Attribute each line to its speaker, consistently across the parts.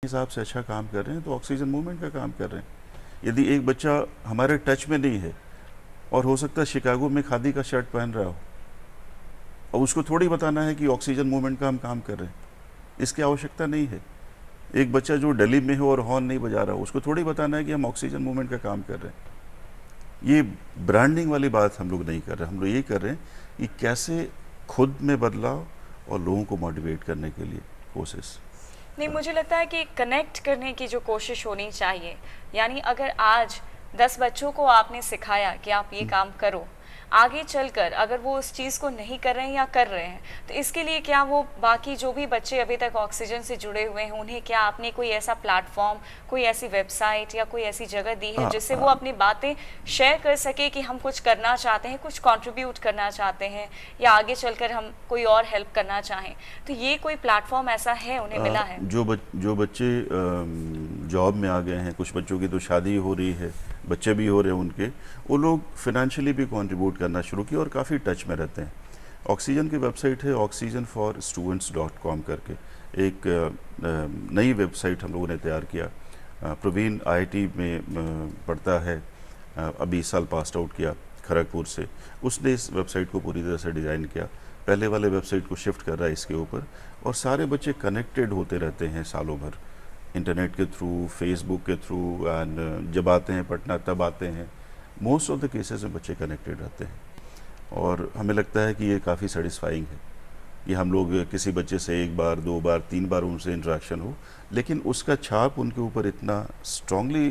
Speaker 1: हिसाब से अच्छा काम कर रहे हैं तो ऑक्सीजन मूवमेंट का काम कर रहे हैं। यदि एक बच्चा हमारे टच में नहीं है और हो सकता है शिकागो में खादी का शर्ट पहन रहा हो और उसको थोड़ी बताना है कि ऑक्सीजन मूवमेंट का हम काम कर रहे हैं, इसकी आवश्यकता नहीं है। एक बच्चा जो दिल्ली में हो और हॉर्न नहीं बजा रहा हो उसको थोड़ी बताना है कि हम ऑक्सीजन मूवमेंट का काम कर रहे हैं। ये ब्रांडिंग वाली बात हम लोग नहीं कर रहे, हम लोग ये कर रहे हैं कि कैसे खुद में बदलाव और लोगों को मोटिवेट करने के लिए कोशिश।
Speaker 2: नहीं, मुझे लगता है कि कनेक्ट करने की जो कोशिश होनी चाहिए, यानी अगर आज 10 बच्चों को आपने सिखाया कि आप ये काम करो, आगे चलकर अगर वो उस चीज़ को नहीं कर रहे हैं या कर रहे हैं, तो इसके लिए क्या वो बाकी जो भी बच्चे अभी तक ऑक्सीजन से जुड़े हुए हैं उन्हें क्या आपने कोई ऐसा प्लेटफॉर्म, कोई ऐसी वेबसाइट या कोई ऐसी जगह दी है जिससे वो अपनी बातें शेयर कर सके कि हम कुछ करना चाहते हैं, कुछ कंट्रीब्यूट करना चाहते हैं या आगे चलकर हम कोई और हेल्प करना चाहें, तो ये कोई प्लेटफॉर्म ऐसा है उन्हें मिला है?
Speaker 1: जो बच्चे जॉब में आ गए हैं, कुछ बच्चों की तो शादी हो रही है, बच्चे भी हो रहे हैं उनके, वो लोग फिनेंशियली भी कंट्रीब्यूट करना शुरू किया और काफ़ी टच में रहते हैं। ऑक्सीजन की वेबसाइट है oxygenforstudents.com करके, एक नई वेबसाइट हम लोगों ने तैयार किया। प्रवीण आईआईटी में पढ़ता है, अभी इस साल पास आउट किया खड़गपुर से, उसने इस वेबसाइट को पूरी तरह से डिज़ाइन किया। पहले वाले वेबसाइट को शिफ्ट कर रहा है इसके ऊपर, और सारे बच्चे कनेक्टेड होते रहते हैं सालों भर, इंटरनेट के थ्रू, फेसबुक के थ्रू, एंड जब आते हैं पटना तब आते हैं। मोस्ट ऑफ द केसेस में बच्चे कनेक्टेड रहते हैं और हमें लगता है कि ये काफ़ी सेटिस्फाइंग है कि हम लोग किसी बच्चे से एक बार, दो बार, तीन बार उनसे इंटरेक्शन हो, लेकिन उसका छाप उनके ऊपर इतना स्ट्रांगली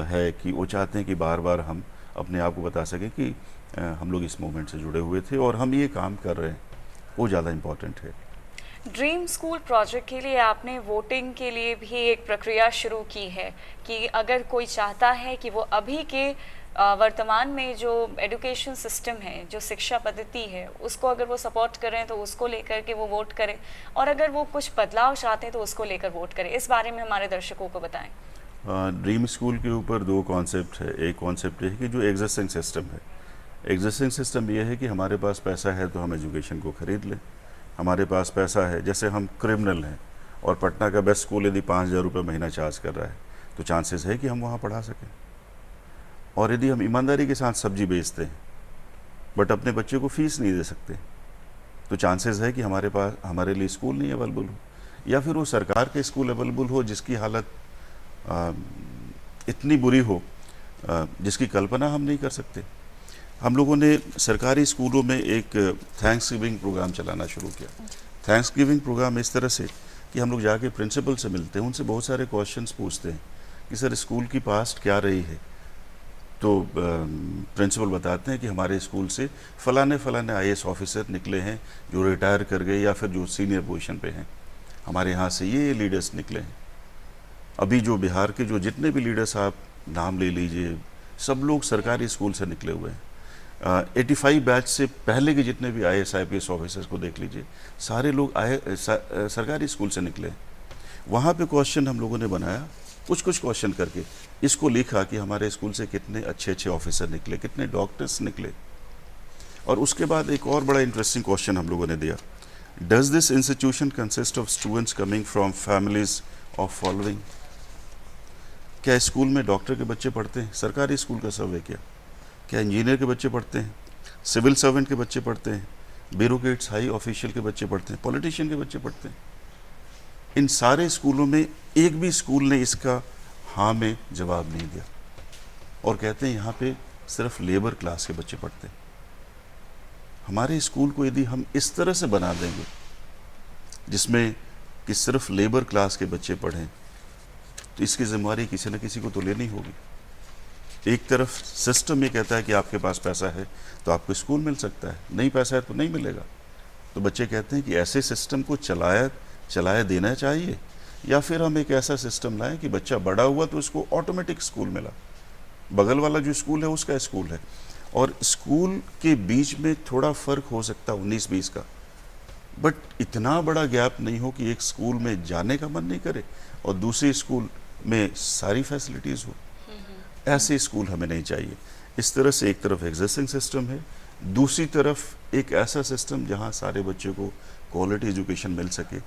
Speaker 1: है कि वो चाहते हैं कि बार बार हम अपने आप को बता सकें कि हम लोग इस मोमेंट से जुड़े हुए थे और हम ये काम कर रहे हैं, वो ज़्यादा इम्पॉर्टेंट है।
Speaker 2: ड्रीम स्कूल प्रोजेक्ट के लिए आपने वोटिंग के लिए भी एक प्रक्रिया शुरू की है कि अगर कोई चाहता है कि वो अभी के वर्तमान में जो एजुकेशन सिस्टम है, जो शिक्षा पद्धति है, उसको अगर वो सपोर्ट करें तो उसको लेकर के वो वोट करें, और अगर वो कुछ बदलाव चाहते हैं तो उसको लेकर वोट करें। इस बारे में हमारे दर्शकों को बताएं।
Speaker 1: ड्रीम स्कूल के ऊपर दो कॉन्सेप्ट है। एक कॉन्सेप्ट ये है कि जो एग्जिस्टिंग सिस्टम है, एग्जिस्टिंग सिस्टम ये है कि हमारे पास पैसा है तो हम एजुकेशन को ख़रीद लें। हमारे पास पैसा है, जैसे हम क्रिमिनल हैं और पटना का बेस्ट स्कूल यदि 5,000 रुपये महीना चार्ज कर रहा है तो चांसेस है कि हम वहाँ पढ़ा सकें। और यदि हम ईमानदारी के साथ सब्जी बेचते हैं बट अपने बच्चे को फ़ीस नहीं दे सकते तो चांसेस है कि हमारे पास, हमारे लिए स्कूल नहीं अवेलेबल हो, या फिर वो सरकार के स्कूल अवेलेबल हो जिसकी हालत इतनी बुरी हो जिसकी कल्पना हम नहीं कर सकते। हम लोगों ने सरकारी स्कूलों में एक थैंक्स गिविंग प्रोग्राम चलाना शुरू किया। थैंक्स गिविंग प्रोग्राम इस तरह से कि हम लोग जाके प्रिंसिपल से मिलते हैं, उनसे बहुत सारे क्वेश्चंस पूछते हैं कि सर स्कूल की पास्ट क्या रही है, तो प्रिंसिपल बताते हैं कि हमारे स्कूल से फ़लाने फ़लाने आईएएस ऑफिसर निकले हैं जो रिटायर कर गए या फिर जो सीनियर पोजीशन पे हैं, हमारे यहाँ से ये लीडर्स निकले हैं। अभी जो बिहार के जो जितने भी लीडर्स आप नाम ले लीजिए, सब लोग सरकारी स्कूल से निकले हुए हैं। 85 बैच से पहले के जितने भी आईएएस आईपीएस ऑफिसर्स को देख लीजिए, सारे लोग सरकारी स्कूल से निकले। वहाँ पे क्वेश्चन हम लोगों ने बनाया, कुछ कुछ क्वेश्चन करके इसको लिखा कि हमारे स्कूल से कितने अच्छे अच्छे ऑफिसर निकले, कितने डॉक्टर्स निकले। और उसके बाद एक और बड़ा इंटरेस्टिंग क्वेश्चन हम लोगों ने दिया, does this institution consist of students coming from families of following. क्या स्कूल में डॉक्टर के बच्चे पढ़ते हैं? सरकारी स्कूल का सर्वे किया। क्या इंजीनियर के बच्चे पढ़ते हैं? सिविल सर्वेंट के बच्चे पढ़ते हैं? ब्यूरोक्रेट्स, हाई ऑफिशियल के बच्चे पढ़ते हैं? पॉलिटिशियन के बच्चे पढ़ते हैं? इन सारे स्कूलों में एक भी स्कूल ने इसका हाँ में जवाब नहीं दिया और कहते हैं यहाँ पे सिर्फ लेबर क्लास के बच्चे पढ़ते हैं। हमारे स्कूल को यदि हम इस तरह से बना देंगे जिसमें कि सिर्फ लेबर क्लास के बच्चे पढ़ें तो इसकी जिम्मेवारी किसी न किसी को तो लेनी होगी। एक तरफ सिस्टम ये कहता है कि आपके पास पैसा है तो आपको स्कूल मिल सकता है, नहीं पैसा है तो नहीं मिलेगा। तो बच्चे कहते हैं कि ऐसे सिस्टम को चलाया देना चाहिए, या फिर हम एक ऐसा सिस्टम लाएं कि बच्चा बड़ा हुआ तो उसको ऑटोमेटिक स्कूल मिला, बगल वाला जो स्कूल है उसका स्कूल है। और स्कूल के बीच में थोड़ा फ़र्क हो सकता है 19-20 का, बट इतना बड़ा गैप नहीं हो कि एक स्कूल में जाने का मन नहीं करे और दूसरे स्कूल में सारी फैसिलिटीज़ हो। ऐसे स्कूल हमें नहीं चाहिए। इस तरह से एक तरफ एग्जिस्टिंग सिस्टम है, दूसरी तरफ एक ऐसा सिस्टम जहां सारे बच्चों को क्वालिटी एजुकेशन मिल सके,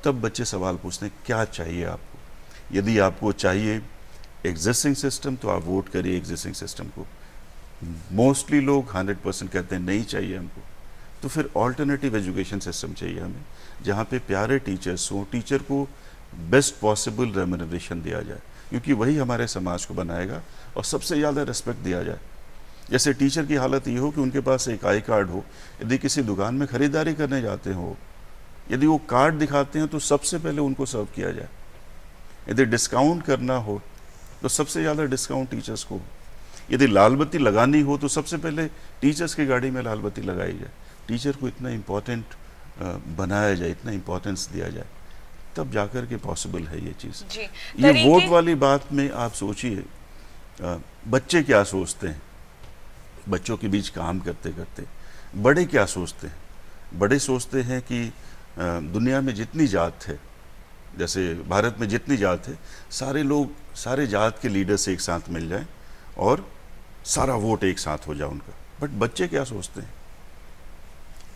Speaker 1: तब बच्चे सवाल पूछते हैं क्या चाहिए आपको। यदि आपको चाहिए एग्जिस्टिंग सिस्टम तो आप वोट करिए एग्जिस्टिंग सिस्टम को। मोस्टली लोग 100% कहते हैं नहीं चाहिए हमको, तो फिर ऑल्टरनेटिव एजुकेशन सिस्टम चाहिए हमें, जहाँ पे प्यारे टीचर्स हों, टीचर को बेस्ट पॉसिबल रेम्यूनरेशन दिया जाए, क्योंकि वही हमारे समाज को बनाएगा, और सबसे ज़्यादा रिस्पेक्ट दिया जाए। जैसे टीचर की हालत ये हो कि उनके पास एक आई कार्ड हो, यदि किसी दुकान में ख़रीदारी करने जाते हो, यदि वो कार्ड दिखाते हैं तो सबसे पहले उनको सर्व किया जाए। यदि डिस्काउंट करना हो तो सबसे ज़्यादा डिस्काउंट टीचर्स को हो। यदि लाल बत्ती लगानी हो तो सबसे पहले टीचर्स की गाड़ी में लाल बत्ती लगाई जाए। टीचर को इतना इम्पोर्टेंट बनाया जाए, इतना इम्पोर्टेंस दिया जाए, तब जाकर के पॉसिबल है ये चीज़। ये वोट वाली बात में आप सोचिए, बच्चे क्या सोचते हैं, बच्चों के बीच काम करते करते बड़े क्या सोचते हैं। बड़े सोचते हैं कि दुनिया में जितनी जात है, जैसे भारत में जितनी जात है, सारे लोग, सारे जात के लीडर्स एक साथ मिल जाएं और सारा वोट एक साथ हो जाए उनका। बट बच्चे क्या सोचते हैं,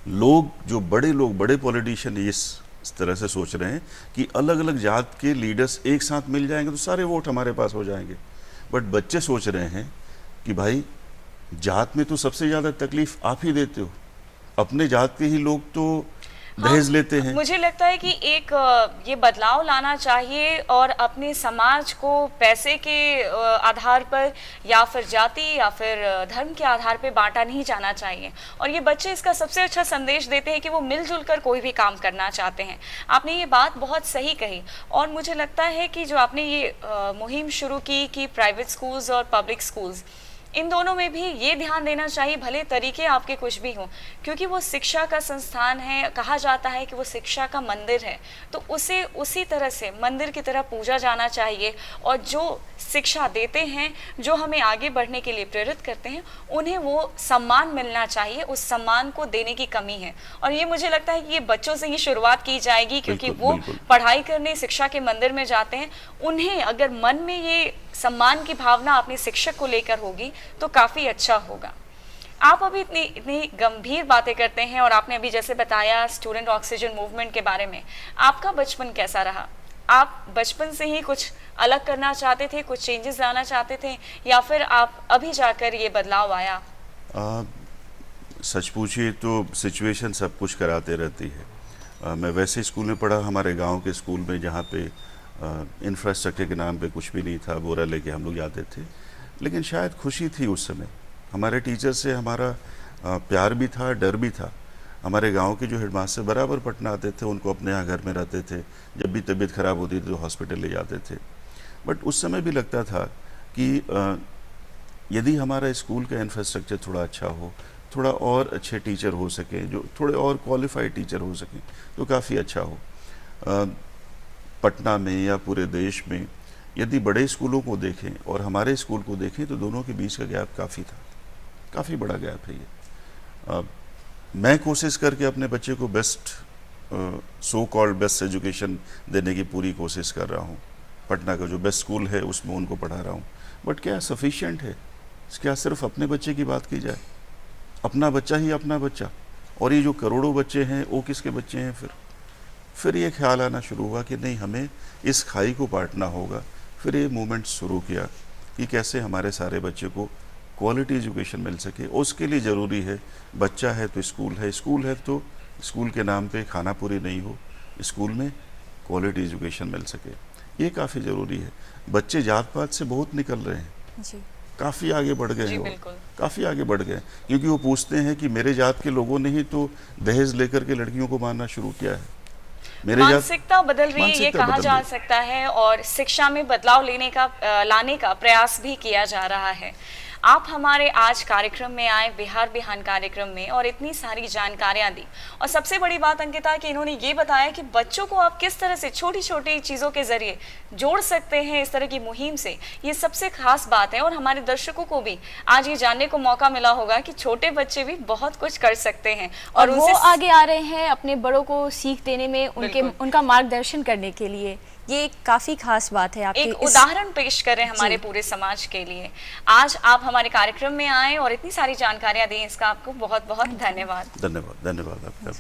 Speaker 1: लोग जो बड़े पॉलिटिशियन इस तरह से सोच रहे हैं कि अलग अलग जात के लीडर्स एक साथ मिल जाएंगे तो सारे वोट हमारे पास हो जाएंगे। बट बच्चे सोच रहे हैं कि भाई जात में तो सबसे ज़्यादा तकलीफ आप ही देते हो, अपने जात के ही लोग तो दहेज लेते हैं।
Speaker 2: मुझे लगता है कि एक ये बदलाव लाना चाहिए और अपने समाज को पैसे के आधार पर या फिर जाति या फिर धर्म के आधार पर बांटा नहीं जाना चाहिए। और ये बच्चे इसका सबसे अच्छा संदेश देते हैं कि वो मिलजुल कर कोई भी काम करना चाहते हैं। आपने ये बात बहुत सही कही, और मुझे लगता है कि जो आपने ये मुहिम शुरू की कि प्राइवेट स्कूल्स और पब्लिक स्कूल्स, इन दोनों में भी ये ध्यान देना चाहिए, भले तरीके आपके कुछ भी हों, क्योंकि वो शिक्षा का संस्थान है। कहा जाता है कि वो शिक्षा का मंदिर है, तो उसे उसी तरह से मंदिर की तरह पूजा जाना चाहिए। और जो शिक्षा देते हैं, जो हमें आगे बढ़ने के लिए प्रेरित करते हैं, उन्हें वो सम्मान मिलना चाहिए। उस सम्मान को देने की कमी है, और ये मुझे लगता है कि ये बच्चों से ही शुरुआत की जाएगी, क्योंकि वो पढ़ाई करने शिक्षा के मंदिर में जाते हैं। उन्हें अगर मन में ये सम्मान की भावना अपने शिक्षक को लेकर होगी तो काफ़ी अच्छा होगा। आप अभी इतनी गंभीर बातें करते हैं, और आपने अभी जैसे बताया स्टूडेंट ऑक्सीजन मूवमेंट के बारे में, आपका बचपन कैसा रहा? आप बचपन से ही कुछ अलग करना चाहते थे, कुछ चेंजेस लाना चाहते थे, या फिर आप अभी जाकर ये बदलाव आया?
Speaker 1: सच पूछिए तो सिचुएशन सब कुछ कराते रहती है। मैं वैसे स्कूल में पढ़ा, हमारे गांव के स्कूल में, जहाँ पे इंफ्रास्ट्रक्चर के नाम पे कुछ भी नहीं था, बोरा लेके हम लोग जाते थे। लेकिन शायद खुशी थी उस समय, हमारे टीचर से हमारा प्यार भी था, डर भी था। हमारे गांव के जो हेडमास्टर बराबर पटना आते थे, उनको अपने यहाँ घर में रहते थे, जब भी तबीयत ख़राब होती थी तो हॉस्पिटल ले जाते थे। बट उस समय भी लगता था कि यदि हमारा स्कूल का इंफ्रास्ट्रक्चर थोड़ा अच्छा हो, थोड़ा और अच्छे टीचर हो सके, जो थोड़े और क्वालिफाइड टीचर हो सकें, तो काफ़ी अच्छा हो। पटना में या पूरे देश में यदि बड़े स्कूलों को देखें और हमारे स्कूल को देखें तो दोनों के बीच का गैप काफ़ी था, काफ़ी बड़ा गैप है ये। मैं कोशिश करके अपने बच्चे को best so called best education देने की पूरी कोशिश कर रहा हूँ। पटना का जो बेस्ट स्कूल है उसमें उनको पढ़ा रहा हूँ। बट क्या सफिशिएंट है? क्या सिर्फ अपने बच्चे की बात की जाए? अपना बच्चा ही अपना बच्चा, और ये जो करोड़ों बच्चे हैं वो किसके बच्चे हैं? फिर ये ख्याल आना शुरू हुआ कि नहीं, हमें इस खाई को पाटना होगा। फिर ये मूवमेंट शुरू किया कि कैसे हमारे सारे बच्चे को क्वालिटी एजुकेशन मिल सके। उसके लिए ज़रूरी है, बच्चा है तो स्कूल है, स्कूल है तो स्कूल के नाम पे खाना पूरी नहीं हो, स्कूल में क्वालिटी एजुकेशन मिल सके, ये काफ़ी ज़रूरी है। बच्चे जात पात से बहुत निकल रहे हैं
Speaker 2: जी,
Speaker 1: काफ़ी आगे बढ़ गए हैं,
Speaker 2: बिल्कुल
Speaker 1: काफ़ी आगे बढ़ गए, क्योंकि वो पूछते हैं कि मेरे जात के लोगों ने ही तो दहेज लेकर के लड़कियों को मारना शुरू किया है।
Speaker 2: मानसिकता बदल रही है, ये कहा जा सकता है, और शिक्षा में बदलाव लाने का प्रयास भी किया जा रहा है। आप हमारे आज कार्यक्रम में आए, बिहार बिहान कार्यक्रम में, और इतनी सारी जानकारियां दी। और सबसे बड़ी बात अंकिता कि इन्होंने ये बताया कि बच्चों को आप किस तरह से छोटी छोटी चीज़ों के जरिए जोड़ सकते हैं इस तरह की मुहिम से, ये सबसे खास बात है। और हमारे दर्शकों को भी आज ये जानने को मौका मिला होगा कि छोटे बच्चे भी बहुत कुछ कर सकते हैं, और
Speaker 3: वो आगे आ रहे हैं अपने बड़ों को सीख देने में, उनका मार्गदर्शन करने के लिए। ये काफ़ी खास बात है। आपके
Speaker 2: एक उदाहरण पेश कर रहे हैं हमारे पूरे समाज के लिए। आज आप हमारे कार्यक्रम में आए और इतनी सारी जानकारियां दी, इसका आपको बहुत बहुत धन्यवाद।
Speaker 1: धन्यवाद आपका।